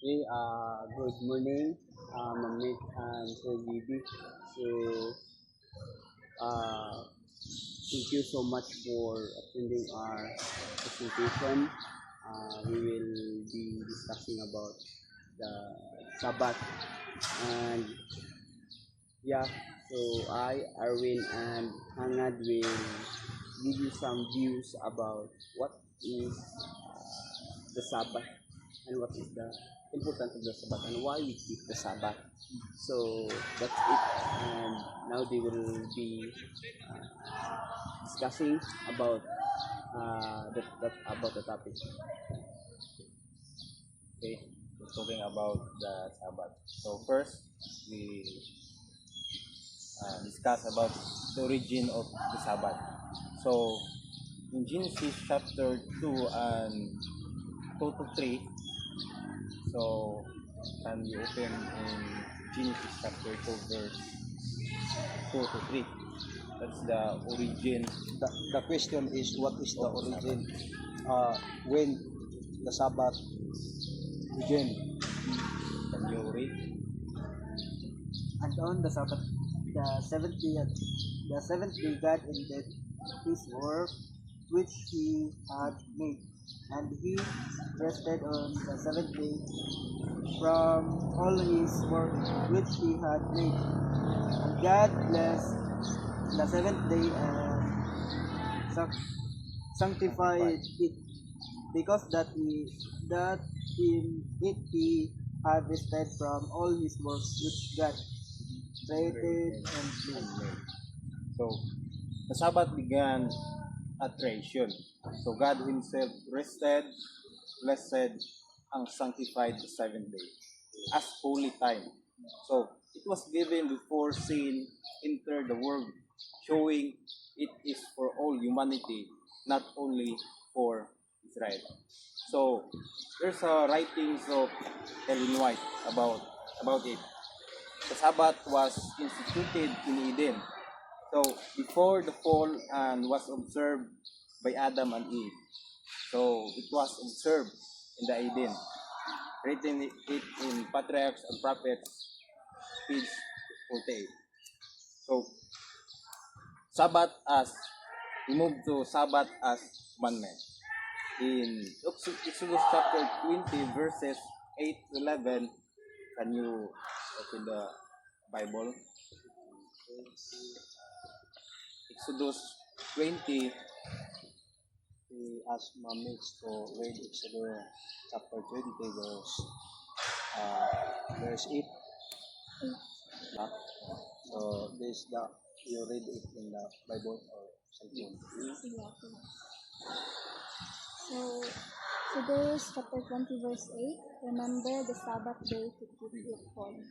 Hey, good morning, Mamit and Sir GB. So, uh, thank you so much for attending our presentation. We will be discussing about the Sabbath. And yeah, so Arwin, and Hangad will give you some views about what is the Sabbath and what is the importance of the Sabbath and why we keep the Sabbath. So that's it. And now they will be discussing about about the topic. Okay, we're talking about the Sabbath. So first, we discuss about the origin of the Sabbath. So in Genesis chapter 2 and 2 to 3, so can you open in Genesis chapter 2 verse 2 to 3? That's the origin The question is what is the of the Sabbath. origin when the Sabbath began. Can you read? And on the Sabbath, the seventh day, God ended his work which he had made, and he rested on the seventh day from all his work which he had made. And God blessed the seventh day and sanctified it, because that in it he had rested from all his work which God created and made. So the Sabbath began at creation. So God Himself rested, blessed, and sanctified the seventh day as holy time. So it was given before sin entered the world, showing it is for all humanity, not only for Israel. So there's writings of Ellen White about it. The Sabbath was instituted in Eden. So before the fall and was observed by Adam and Eve. So it was observed in the Eden. Written it in Patriarchs and Prophets, page 48. So Sabbath as we move to Sabbath as commandment. In Exodus chapter 20 verses 8 to 11, can you open the Bible? Exodus 20. We ask Mamits to read Exodus chapter 20 verse 8. Yeah. So this the you read it in the Bible or something. So, Exodus chapter 20, verse 8, remember the Sabbath day to keep it holy.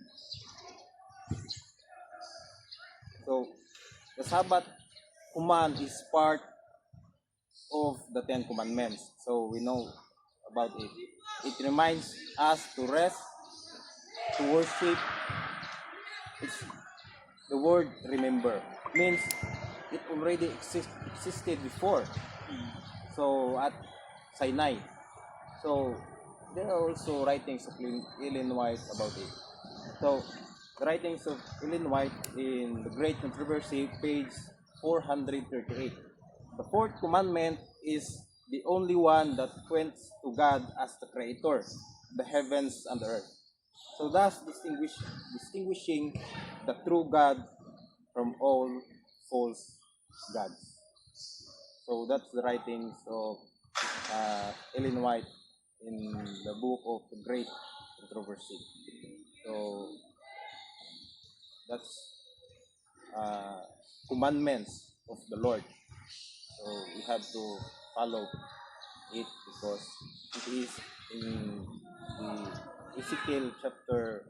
So the Sabbath command is part of the Ten Commandments. So we know about it. It reminds us to rest, to worship. It's the word remember means it already existed before. So at Sinai. So there are also writings of Ellen White about it. So the writings of Ellen White in the Great Controversy, page 438. The fourth commandment is the only one that points to God as the creator of the heavens and the earth. So thus distinguishing the true God from all false gods. So that's the writings of Ellen White in the book of the Great Controversy. So that's commandments of the Lord. So we have to follow it because it is in the Ezekiel chapter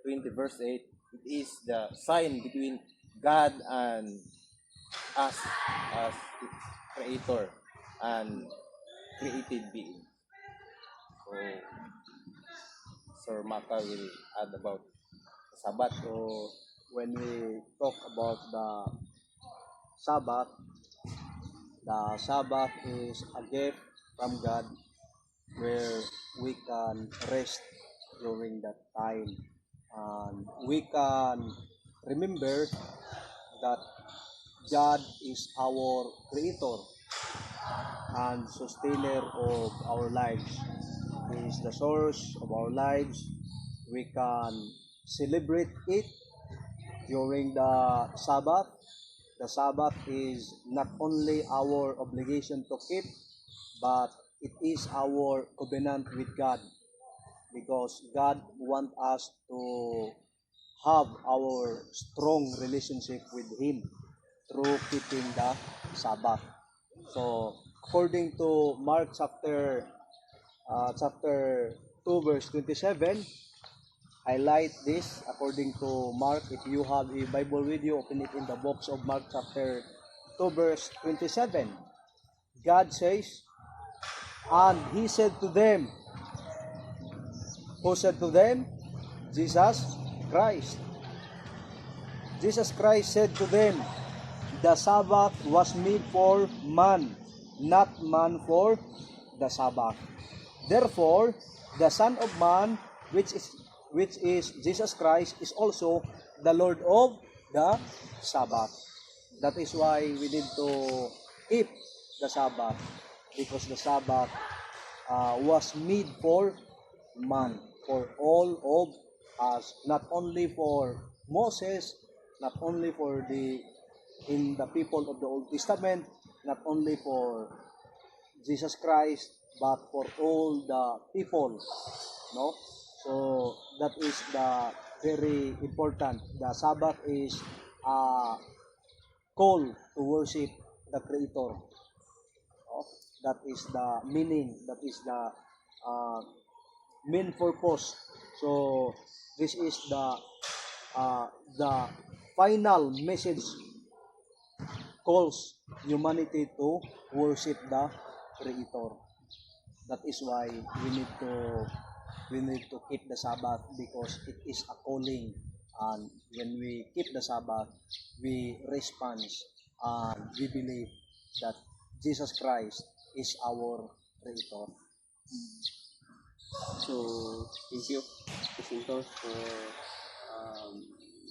20 verse 8. It is the sign between God and us as creator and created being. So Sir Maka will add about the Sabbath. So when we talk about Sabbath, the Sabbath is a gift from God where we can rest during that time. And we can remember that God is our creator and sustainer of our lives. He is the source of our lives. We can celebrate it during the Sabbath. The Sabbath is not only our obligation to keep, but it is our covenant with God, because God wants us to have our strong relationship with Him through keeping the Sabbath. So, according to Mark chapter 2 verse 27, highlight this according to Mark. If you have a Bible with you, open it in the box of Mark chapter 2 verse 27. God says, and He said to them, who said to them? Jesus Christ. Jesus Christ said to them, the Sabbath was made for man, not man for the Sabbath. Therefore, the Son of Man, which is Jesus Christ, is also the Lord of the Sabbath. That is why we need to keep the Sabbath, because the Sabbath was made for man, for all of us, not only for Moses, not only for in the people of the Old Testament, not only for Jesus Christ, but for all the people, no? So that is the very important. The Sabbath is a call to worship the Creator. No? That is the meaning. That is the main purpose. So this is the final message calls humanity to worship the Creator. That is why we need to keep the Sabbath, because it is a calling, and when we keep the Sabbath, we respond and we believe that Jesus Christ is our Creator. So thank you, presenters, for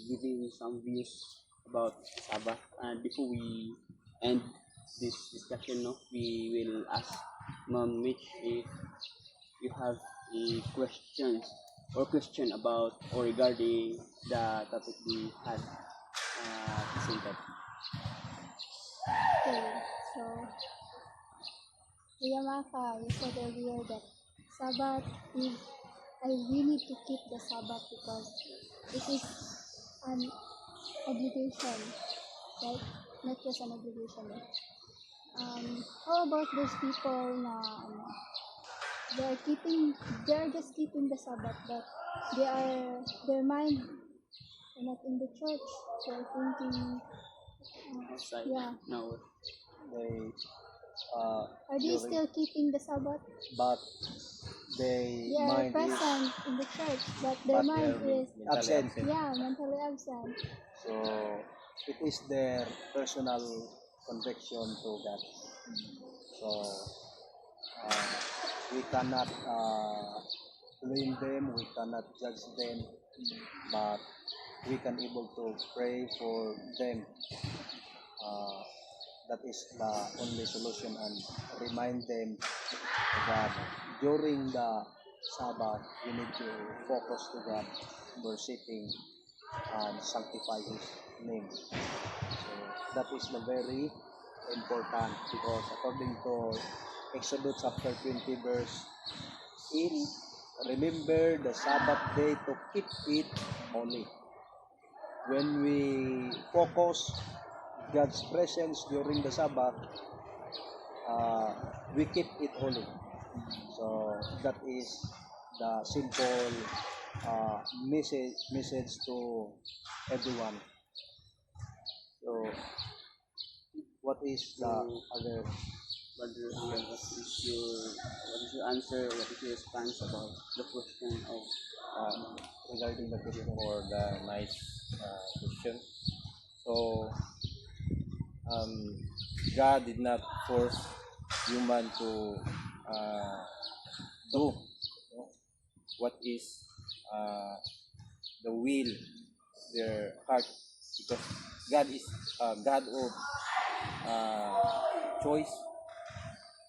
giving some views about Sabbath. And before we end this discussion, no, we will ask Ma'am Mitch if you have a question about or regarding the topic we had presented. Okay, so Kuya Maka, you said earlier that Sabbath is, we need to keep the Sabbath because it is an obligation, right? Not just an obligation. How about those people na they're just keeping the Sabbath, but their mind are not in the church. They're thinking, Outside, yeah. no. They Are they still keeping the Sabbath? but they They are mind is present in the church, but their But mind they are is mentally absent. mentally absent. So it is their personal conviction to God. So we cannot blame them, we cannot judge them, but we can able to pray for them. That is the only solution, and remind them that during the Sabbath we need to focus to God, worshiping and sanctify His name. So that is the very important, because according to Exodus chapter 20 verse 8, remember the Sabbath day to keep it holy. When we focus God's presence during the Sabbath, we keep it holy. So that is the simple message to everyone. So what is the other? Brother Ian, what is your answer? What is your response about the question of Regarding the question for the nice question. So, God did not force human to do what is the will, their heart, because God is God of choice.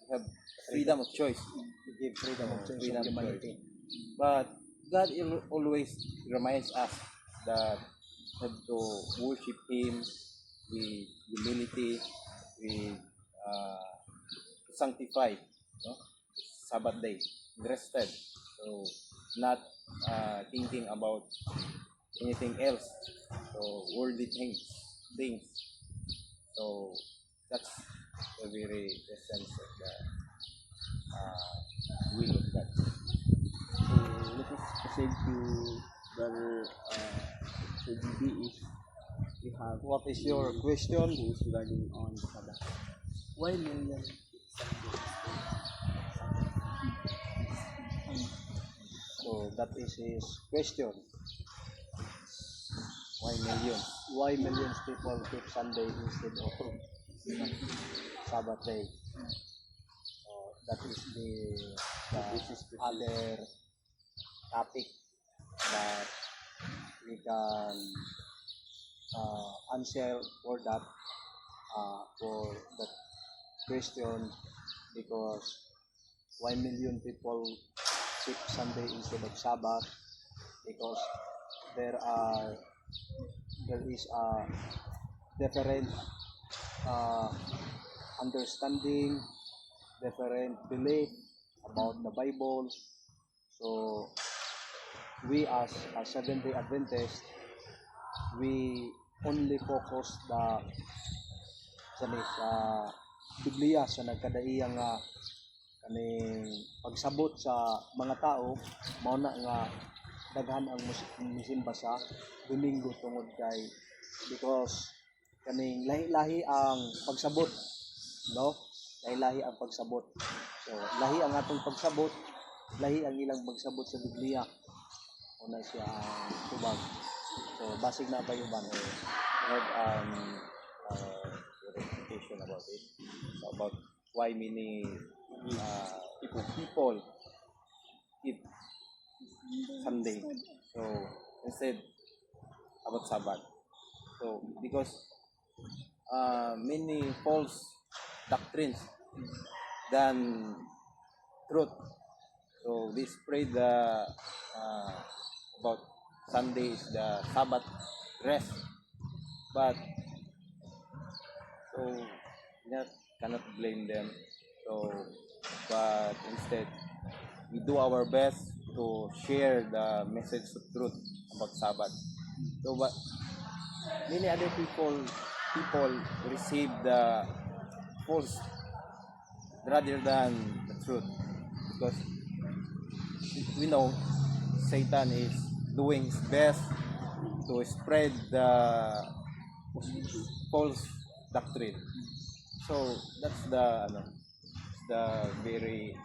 We have freedom of choice. To give freedom of choice Freedom of of humanity. But God always reminds us that we have to worship Him with humility, with sanctify, no? Sabbath day, rested. So not thinking about anything else. So worldly things. So that's the very essence of the will of God. So let us proceed to Brother so GB is you have What is your question? questions regarding on the Sabbath. Why million So that is his question. Why millions? Why millions people keep Sunday instead of Sabbath day? That is the other topic that we can answer for that for that question, because why million people keep Sunday instead of Sabbath? Because there is a different uh, understanding, different belief about the Bible. So we as a Seventh-day Adventist, we only focus sa Biblia sa nagkadaiyang nga kaning pagsabot sa mga tao, mao na nga daghan ang musimba sa Domingo tungod kay, because kaning lahi-lahi ang pagsabot, no? Lahi-lahi ang pagsabot. So lahi ang atong pagsabot, lahi ang ilang pagsabot sa Biblia. Una siya ang tubag. So basig na ba yung Have clarification about it. So about why many people eat Sunday. So instead about Sabbath. So because many false doctrines than truth. So they spread the about Sunday is the Sabbath rest, but so cannot blame them. So but instead we do our best to share the message of truth about Sabbath. So but many other people receive the false rather than the truth, because we know Satan is doing his best to spread the false doctrine. So that's the very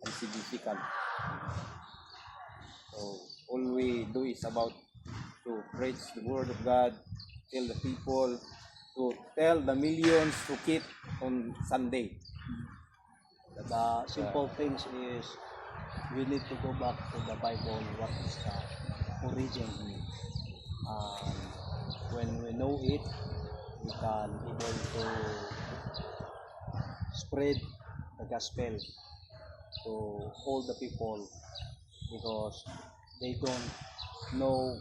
insignificant. So all we do is about to preach the word of God, tell the people, to tell the millions to keep on Sunday. the simple things is we need to go back to the Bible, what is the origin. When we know it, we can able to spread the gospel to all the people, because they don't know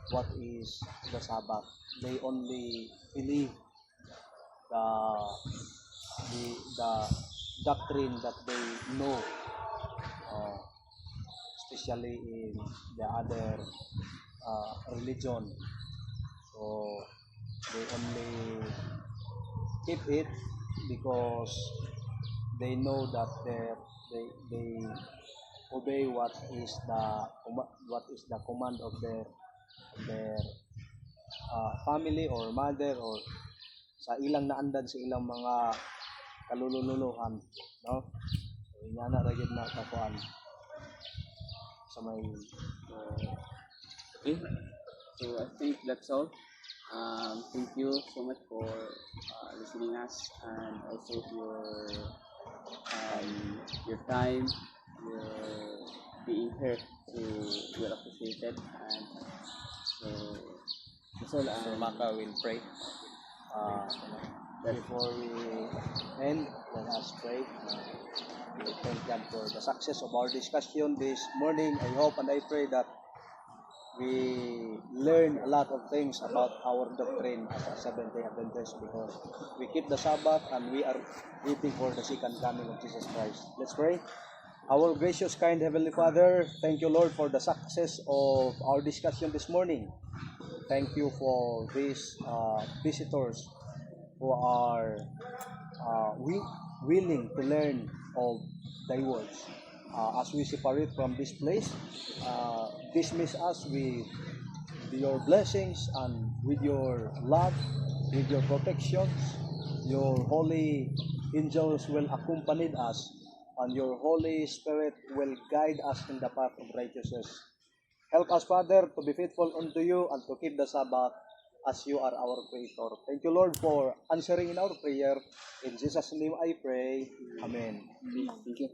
what is the Sabbath. They only believe the doctrine that they know, especially in the other religion. So they only keep it because they know that they obey what is the command of their family or mother, or sa ilang naandan sa ilang mga kalululuhan, no? So ingana ra gyud na kakuan sa may Okay, so I think that's all. Thank you so much for listening us and also your time your being here. So we're appreciated, and so that's all. So Maka will pray. Before we end, let us pray. We thank God for the success of our discussion this morning. I hope and I pray that we learn a lot of things about our doctrine as a Seventh-day Adventist, because we keep the Sabbath and we are waiting for the second coming of Jesus Christ. Let's pray. Our gracious, kind Heavenly Father, thank you, Lord, for the success of our discussion this morning. Thank you for these visitors who are willing to learn of thy words. As we separate from this place, dismiss us with your blessings and with your love, with your protections. Your holy angels will accompany us, and your Holy Spirit will guide us in the path of righteousness. Help us, Father, to be faithful unto you and to keep the Sabbath as you are our Creator. Thank you, Lord, for answering in our prayer. In Jesus' name I pray. Amen. Thank you.